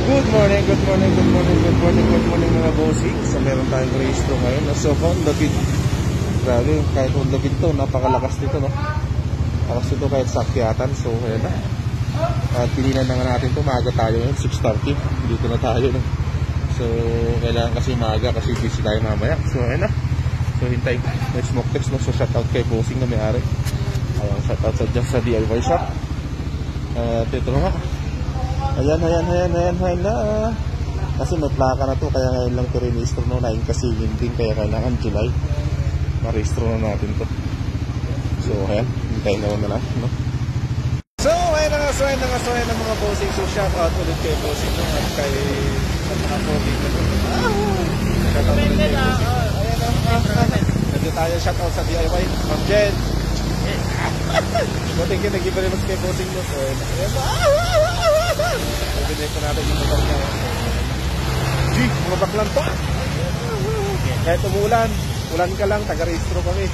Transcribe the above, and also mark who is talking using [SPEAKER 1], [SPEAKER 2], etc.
[SPEAKER 1] Good morning mga bossing. So meron tayong registro ngayon. So Honda Beat. Grabe, kahit Honda Beat to, napakalakas nito, no? Lakas nito kahit sakyatan. So ayan na. At pinilan na nga natin ito. Maaga tayo ngayon, 6:30. Dito na tayo, no? So kailangan kasi maaga kasi busy tayo mamaya. So ayan na. So hintay. May smoke text, no? So shoutout kay bossing na may-ari. Ayan, shoutout sa DIY shop. At ito nga. Ayan na. Kasi may plaka na to, kaya ngayon lang ito rinistro, no? 9 kasi linding, kaya kailangan July maristro na natin to. So ayan, hintayin na lang, no? So ayan na nga mga bossing. So shout out ulit kay bossing, no? At kay mga bossing na to. Shout out ulit kay bossing. Ayan na, nandito tayo, shout out sa DIY Ma'am Jen. Buting kinag-iba rin mas kay bossing, no? So ayan na, nabinay ko natin yung motor niya. Mga baklan to. Kahit umulan, ulan ka lang, taga-registro kami.